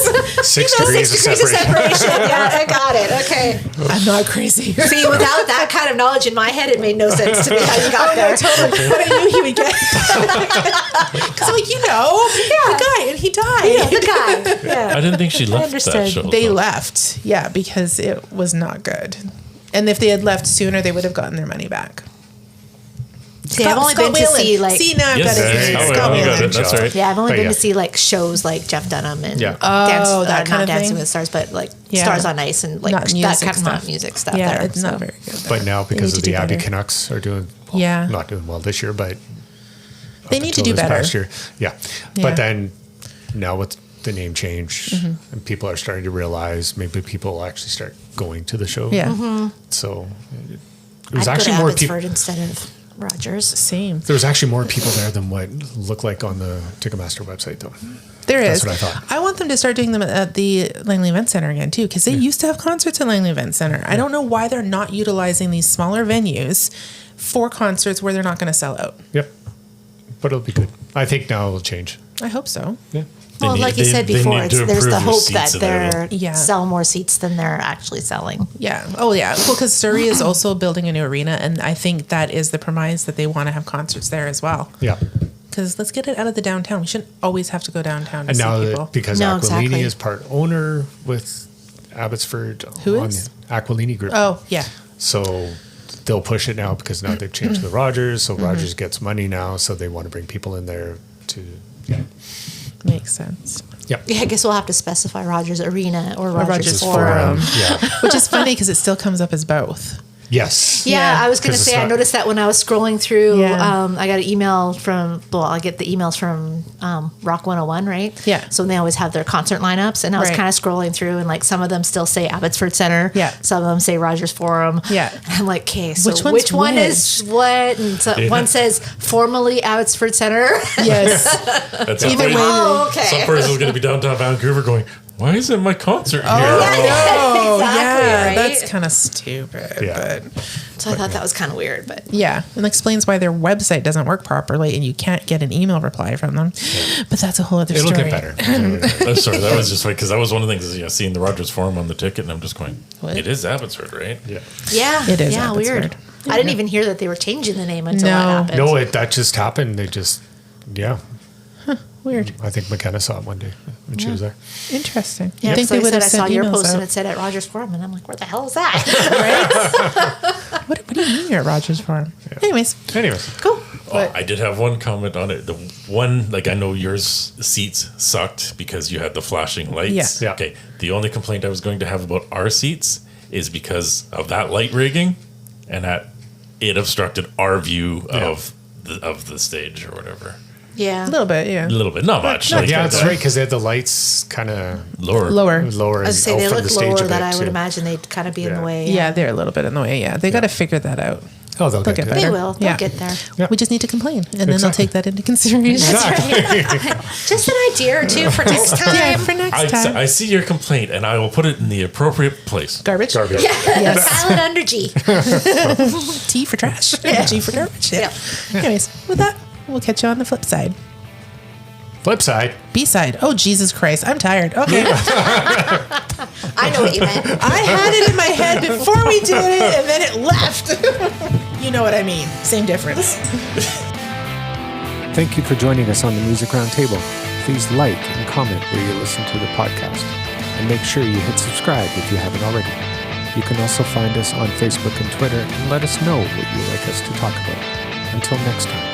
6 No, degrees 6 of degrees of separation. separation. Yeah, I got it. Okay. I'm not crazy. See, without that kind of knowledge in my head, it made no sense to me how you got there. Totally. But I knew he would get because, like, the guy, and he died. Yeah, the guy. Yeah. I didn't think she left that understood. show. They though. left, because it was not good. And if they had left sooner, they would have gotten their money back. See, I've only been to see like. See, now I've Yes, got it. there you go. Scott You got Whelan. it. That's right. Yeah, I've only But been yeah. to see like shows like Jeff Dunham and Yeah. that kind not of Dancing thing? with the Stars, but like Yeah. Stars on Ice and like Not that music kind of stuff. not music stuff. Yeah, there, it's not very good. But now They because need of to the do Abbey better. Canucks are doing not doing well this year, but They need to until do this better. past year. Yeah. Yeah. But then now with the name change Mm-hmm. and people are starting to realize maybe people will actually start going to the show. Yeah, So it was I'd actually go to more Abbotsford people. instead of Rogers. same. There was actually more people there than what looked like on the Ticketmaster website, though. There That's is. what I thought. I want them to start doing them at the Langley Event Center again too, because they used to have concerts at Langley Event Center. I don't know why they're not utilizing these smaller venues for concerts where they're not going to sell out. Yep. But it'll be good. I think now it'll change. I hope so. Yeah. Well, like you said they before, need to there's the improve your hope that seats and everything. Yeah. sell more seats than they're actually selling. Yeah. Oh, yeah. Well, because Surrey is also building a new arena, and I think that is the premise that they want to have concerts there as well. Yeah. Because let's get it out of the downtown. We shouldn't always have to go downtown to And see now people. that, because No, Aquilini exactly. is part owner with Abbotsford Who on is? the Aquilini group. Oh, yeah. So they'll push it now because now they've changed the Rogers. So Rogers gets money now. So they want to bring people in there to, yeah. Makes sense. Yep. Yeah, I guess we'll have to specify Rogers Arena or Rogers, Rogers Forum. Forum. Yeah. Which is funny because it still comes up as both. Yes. Yeah, Yeah. I was going to 'Cause it's say, I not- noticed that when I was scrolling through, Yeah. I got an email from, well, I get the emails from Rock 101, right? Yeah. So they always have their concert lineups. And I was Right. kind of scrolling through, and like some of them still say Abbotsford Center. Yeah. Some of them say Rogers Forum. Yeah. And I'm like, okay, so Which one's which one is what? And so Yeah. one says formerly Abbotsford Center. Yes. That's Either funny. way- Oh, okay. Some person's going to be downtown Vancouver going, why isn't my concert here? Oh, Exactly, yeah. right? That's kind of stupid. Yeah. But So I thought that was kind of weird, but yeah. And explains why their website doesn't work properly and you can't get an email reply from them. But that's a whole other It'll story. get better. I'm sorry, that was just funny because that was one of the things, seeing the Rogers Forum on the ticket, and I'm just going, What? it is Abbotsford, right? Yeah. yeah. It is Yeah, weird. Abbotsford. I didn't even hear that they were changing the name until No. that happened. No, that just happened. They just, yeah. Weird. I think McKenna saw it one day when she was there. Interesting. Yeah, I think they so I would said have I saw sent your emails post and out. it said at Rogers Forum, and I'm like, where the hell is that? What do you mean you're at Rogers Farm? Anyways, Anyways, Cool. Oh, I did have one comment on it. The one, like, I know yours seats sucked because you had the flashing lights. Yeah. Yeah. Okay. The only complaint I was going to have about our seats is because of that light rigging, and that it obstructed our view of the stage or whatever. Yeah. a little bit, yeah. A little bit, not much. Not like, yeah, that's uh, right because they had the lights kind of Lower. Lower. lower I and was say out they from look the stage lower a that bit, I would too. imagine they'd kind of be in Yeah. the way. Yeah, they're a little bit in the way, yeah. They got to figure that out. Oh, they'll They'll get get to They it. better. will. They'll Yeah. get there. Yeah. We just need to complain, and then they'll Exactly. take that into consideration. Just an idea or two for next time. Yeah, for next time. I see your complaint, and I will put it in the appropriate place. Garbage? Garbage. Yes. Silent under G. T for trash. G for garbage. Yeah. Yeah. Anyways, with that, we'll catch you on the flip side. Flip side. B side. Oh, Jesus Christ. I'm tired. Okay. I know what you meant. I had it in my head before we did it, and then it left. You know what I mean. Same difference. Thank you for joining us on the Music Roundtable. Please like and comment where you listen to the podcast. And make sure you hit subscribe if you haven't already. You can also find us on Facebook and Twitter and let us know what you'd like us to talk about. Until next time.